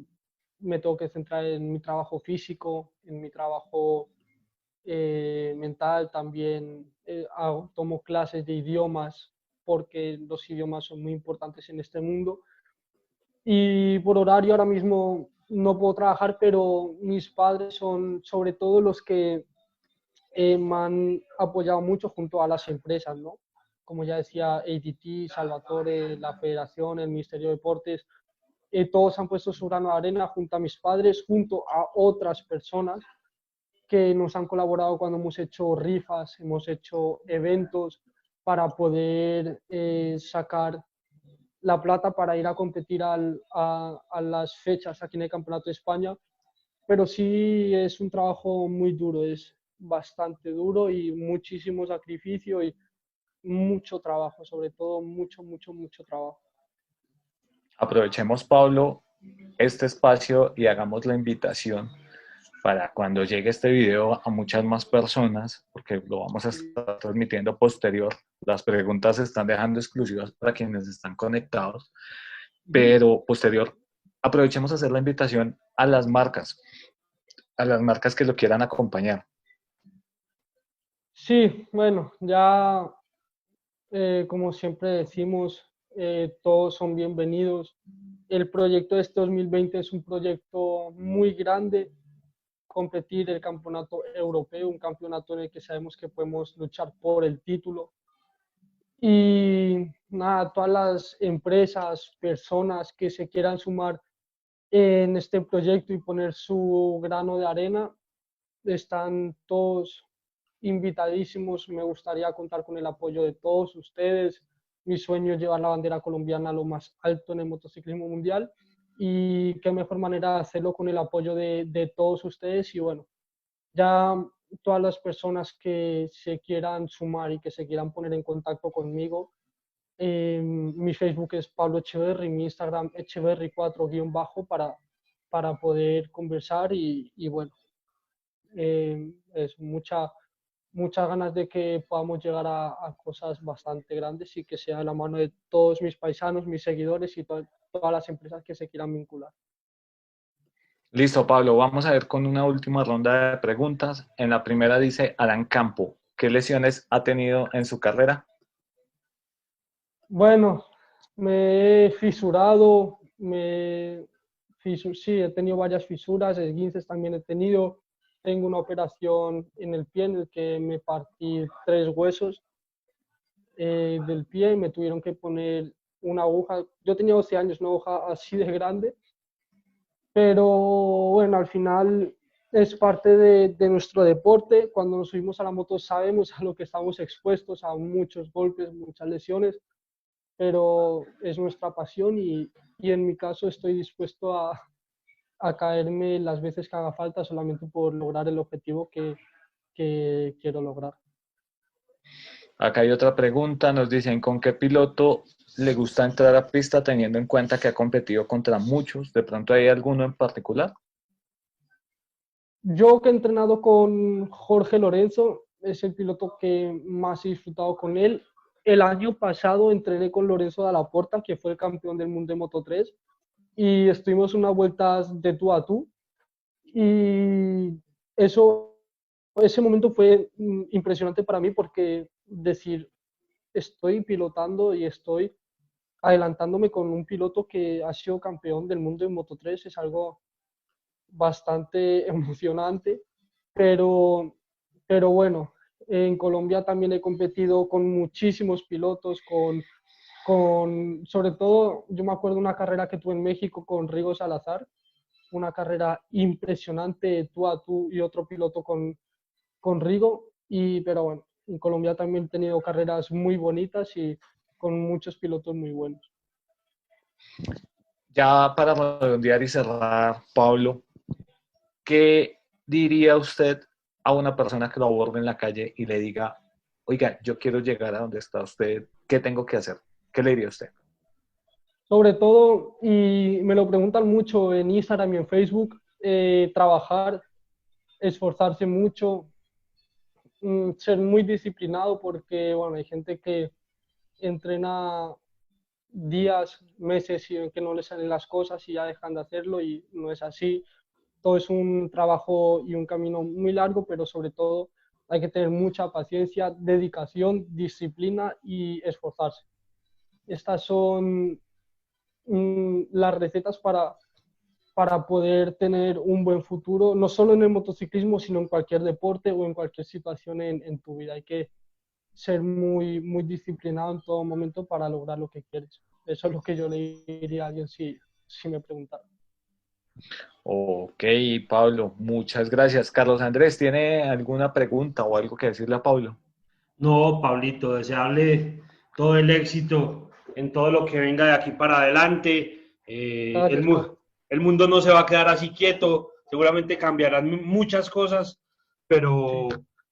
me tengo que centrar en mi trabajo físico, en mi trabajo mental, también tomo clases de idiomas porque los idiomas son muy importantes en este mundo. Y por horario ahora mismo no puedo trabajar, pero mis padres son sobre todo los que me han apoyado mucho junto a las empresas, ¿no? Como ya decía, ADT, Salvatore, la Federación, el Ministerio de Deportes, todos han puesto su grano de arena junto a mis padres, junto a otras personas que nos han colaborado cuando hemos hecho rifas, hemos hecho eventos para poder sacar la plata para ir a competir a las fechas aquí en el Campeonato de España. Pero sí es un trabajo muy duro, es bastante duro y muchísimo sacrificio y mucho trabajo, sobre todo mucho, mucho, mucho trabajo. Aprovechemos, Pablo, este espacio y hagamos la invitación para cuando llegue este video a muchas más personas, porque lo vamos a estar transmitiendo posterior. Las preguntas se están dejando exclusivas para quienes están conectados, pero posterior aprovechemos a hacer la invitación a las marcas que lo quieran acompañar. Sí, bueno, ya como siempre decimos, todos son bienvenidos. El proyecto de este 2020 es un proyecto muy grande, competir el campeonato europeo, un campeonato en el que sabemos que podemos luchar por el título. Y nada, todas las empresas, personas que se quieran sumar en este proyecto y poner su grano de arena, están todos invitadísimos. Me gustaría contar con el apoyo de todos ustedes. Mi sueño es llevar la bandera colombiana a lo más alto en el motociclismo mundial y qué mejor manera de hacerlo con el apoyo de todos ustedes. Y bueno, ya todas las personas que se quieran sumar y que se quieran poner en contacto conmigo, mi Facebook es Pablo Echeverry, mi Instagram Echeverry4- para poder conversar y bueno, es muchas ganas de que podamos llegar a cosas bastante grandes y que sea de la mano de todos mis paisanos, mis seguidores y todas las empresas que se quieran vincular. Listo, Pablo, vamos a ver con una última ronda de preguntas. En la primera dice Adán Campo, ¿qué lesiones ha tenido en su carrera? Bueno, me he fisurado, sí, he tenido varias fisuras, esguinces también he tenido. Tengo una operación en el pie en el que me partí 3 huesos del pie y me tuvieron que poner una aguja. Yo tenía 12 años, una aguja así de grande, pero bueno, al final es parte de nuestro deporte. Cuando nos subimos a la moto sabemos a lo que estamos expuestos, a muchos golpes, muchas lesiones, pero es nuestra pasión y en mi caso estoy dispuesto a caerme las veces que haga falta solamente por lograr el objetivo que quiero lograr. Acá hay otra pregunta, nos dicen, ¿con qué piloto le gusta entrar a pista teniendo en cuenta que ha competido contra muchos? ¿De pronto hay alguno en particular? Yo que he entrenado con Jorge Lorenzo, es el piloto que más he disfrutado con él. El año pasado entrené con Lorenzo Dalla Porta, que fue el campeón del mundo de Moto3, y estuvimos unas vueltas de tú a tú. Y ese momento fue impresionante para mí porque decir, estoy pilotando y estoy adelantándome con un piloto que ha sido campeón del mundo en Moto3 es algo bastante emocionante, pero, pero bueno, en Colombia también he competido con muchísimos pilotos, sobre todo, yo me acuerdo de una carrera que tuve en México con Rigo Salazar, una carrera impresionante, tú a tú y otro piloto con Rigo, pero bueno, en Colombia también he tenido carreras muy bonitas y con muchos pilotos muy buenos. Ya para redondear y cerrar, Pablo, ¿qué diría usted a una persona que lo aborde en la calle y le diga, oiga, yo quiero llegar a donde está usted, ¿qué tengo que hacer? ¿Qué le diría usted? Sobre todo, y me lo preguntan mucho en Instagram y en Facebook, trabajar, esforzarse mucho, ser muy disciplinado porque, bueno, hay gente que entrena días, meses y que no les salen las cosas y ya dejan de hacerlo y no es así. Todo es un trabajo y un camino muy largo, pero sobre todo hay que tener mucha paciencia, dedicación, disciplina y esforzarse. Estas son las recetas para poder tener un buen futuro, no solo en el motociclismo, sino en cualquier deporte o en cualquier situación en tu vida. Hay que ser muy, muy disciplinado en todo momento para lograr lo que quieres. Eso es lo que yo le diría a alguien si me preguntara. Ok, Pablo, muchas gracias. Carlos Andrés, ¿tiene alguna pregunta o algo que decirle a Pablo? No, Pablito, desearle todo el éxito en todo lo que venga de aquí para adelante. Gracias, Carlos. El mundo no se va a quedar así quieto, seguramente cambiarán muchas cosas, pero,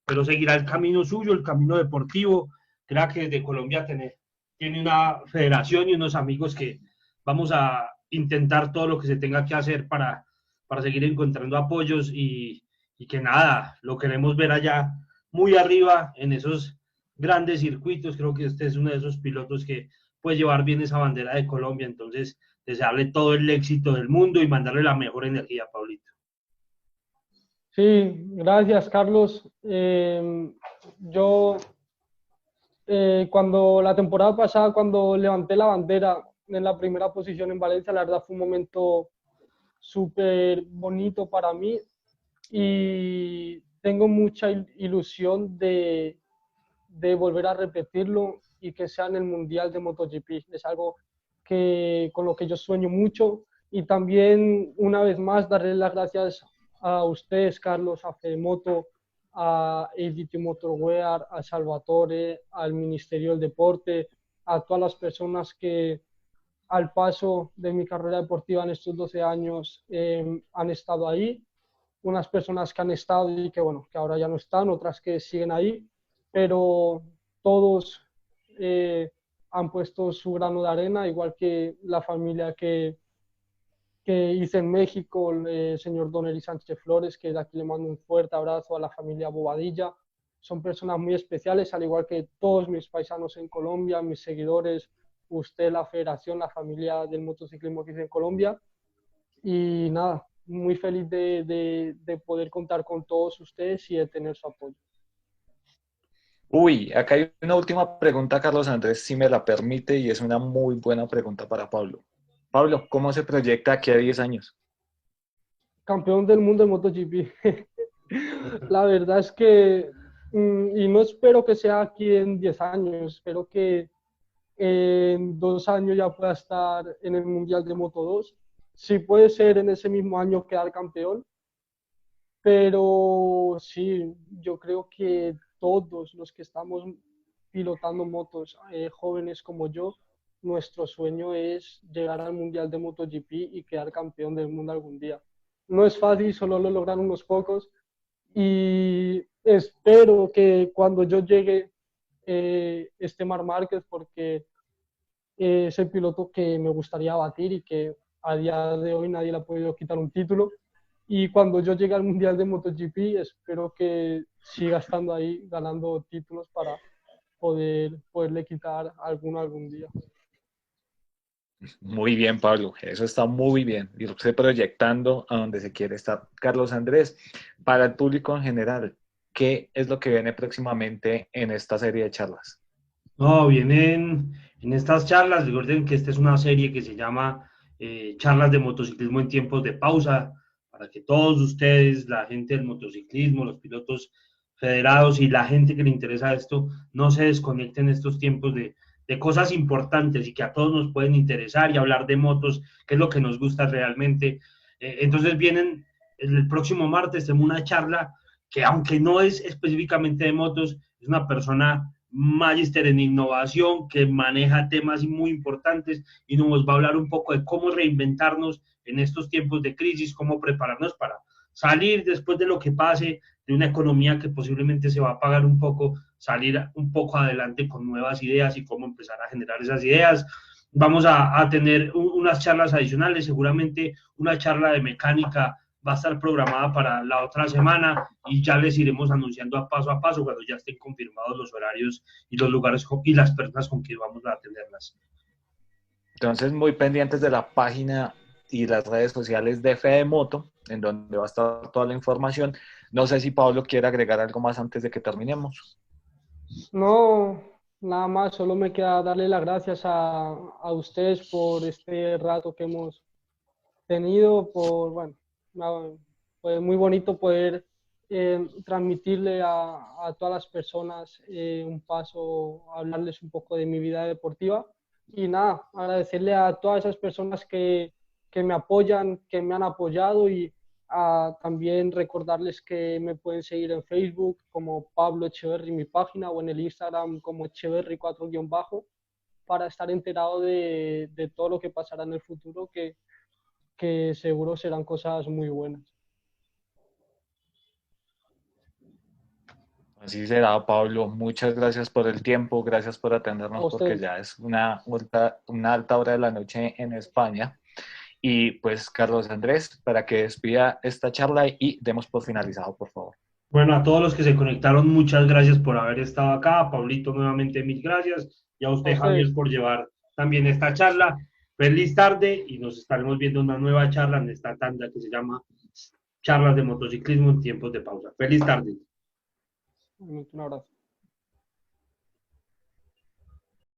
pero seguirá el camino suyo, el camino deportivo. Crea que desde Colombia tiene una federación y unos amigos que vamos a intentar todo lo que se tenga que hacer para seguir encontrando apoyos y que nada, lo queremos ver allá muy arriba en esos grandes circuitos. Creo que este es uno de esos pilotos que puede llevar bien esa bandera de Colombia. Entonces, desearle todo el éxito del mundo y mandarle la mejor energía, Pablito. Sí, gracias, Carlos. Yo, cuando la temporada pasada, cuando levanté la bandera en la primera posición en Valencia, la verdad fue un momento súper bonito para mí y tengo mucha ilusión de volver a repetirlo y que sea en el Mundial de MotoGP. Es algo con lo que yo sueño mucho y también una vez más darle las gracias a ustedes, Carlos, a Fedemoto, a ADT Motorwear, a Salvatore, al Ministerio del Deporte, a todas las personas que al paso de mi carrera deportiva en estos 12 años han estado ahí, unas personas que han estado y que, bueno, que ahora ya no están, otras que siguen ahí, pero todos han puesto su grano de arena, igual que la familia que hice en México, el señor Don Eri Sánchez Flores, que de aquí le mando un fuerte abrazo a la familia Bobadilla. Son personas muy especiales, al igual que todos mis paisanos en Colombia, mis seguidores, usted, la federación, la familia del motociclismo que hice en Colombia. Y nada, muy feliz de poder contar con todos ustedes y de tener su apoyo. Uy, acá hay una última pregunta, Carlos Andrés, si me la permite, y es una muy buena pregunta para Pablo. Pablo, ¿cómo se proyecta aquí a 10 años? Campeón del mundo de MotoGP. La verdad es que, y no espero que sea aquí en 10 años, espero que en 2 años ya pueda estar en el Mundial de Moto2. Si puede ser en ese mismo año quedar campeón, pero sí, yo creo que todos los que estamos pilotando motos, jóvenes como yo, nuestro sueño es llegar al Mundial de MotoGP y quedar campeón del mundo algún día. No es fácil, solo lo logran unos pocos y espero que cuando yo llegue este Marc Márquez porque es el piloto que me gustaría batir y que a día de hoy nadie le ha podido quitar un título. Y cuando yo llegue al Mundial de MotoGP, espero que siga estando ahí ganando títulos para poderle quitar alguno algún día. Muy bien, Pablo, eso está muy bien. Irse proyectando a donde se quiere estar. Carlos Andrés, para el público en general, ¿qué es lo que viene próximamente en esta serie de charlas? No, vienen en estas charlas, recuerden que esta es una serie que se llama Charlas de motociclismo en tiempos de pausa, para que todos ustedes, la gente del motociclismo, los pilotos federados y la gente que le interesa esto, no se desconecten en estos tiempos de cosas importantes y que a todos nos pueden interesar y hablar de motos, que es lo que nos gusta realmente. Entonces vienen el próximo martes, tenemos una charla que aunque no es específicamente de motos, es una persona magíster en innovación que maneja temas muy importantes y nos va a hablar un poco de cómo reinventarnos en estos tiempos de crisis, cómo prepararnos para salir después de lo que pase, de una economía que posiblemente se va a apagar un poco, salir un poco adelante con nuevas ideas y cómo empezar a generar esas ideas. Vamos a tener unas charlas adicionales, seguramente una charla de mecánica va a estar programada para la otra semana y ya les iremos anunciando a paso cuando ya estén confirmados los horarios y los lugares y las personas con que vamos a atenderlas. Entonces, muy pendientes de la página y las redes sociales de FedeMoto, en donde va a estar toda la información. No sé si Pablo quiere agregar algo más antes de que terminemos. No, nada más, solo me queda darle las gracias a ustedes por este rato que hemos tenido, bueno, fue muy bonito poder transmitirle a todas las personas un paso, hablarles un poco de mi vida deportiva y nada, agradecerle a todas esas personas que me apoyan, que me han apoyado y también recordarles que me pueden seguir en Facebook como Pablo Echeverry, mi página, o en el Instagram como Echeverry4_ para estar enterado de todo lo que pasará en el futuro, que seguro serán cosas muy buenas. Así será, Pablo. Muchas gracias por el tiempo, gracias por atendernos porque ya es una alta hora de la noche en España. Y pues, Carlos Andrés, para que despida esta charla y demos por finalizado, por favor. Bueno, a todos los que se conectaron, muchas gracias por haber estado acá. A Pablito, nuevamente, mil gracias. Y a usted, Javier, por llevar también esta charla. Feliz tarde y nos estaremos viendo una nueva charla en esta tanda que se llama Charlas de motociclismo en tiempos de pausa. Feliz tarde. Un abrazo.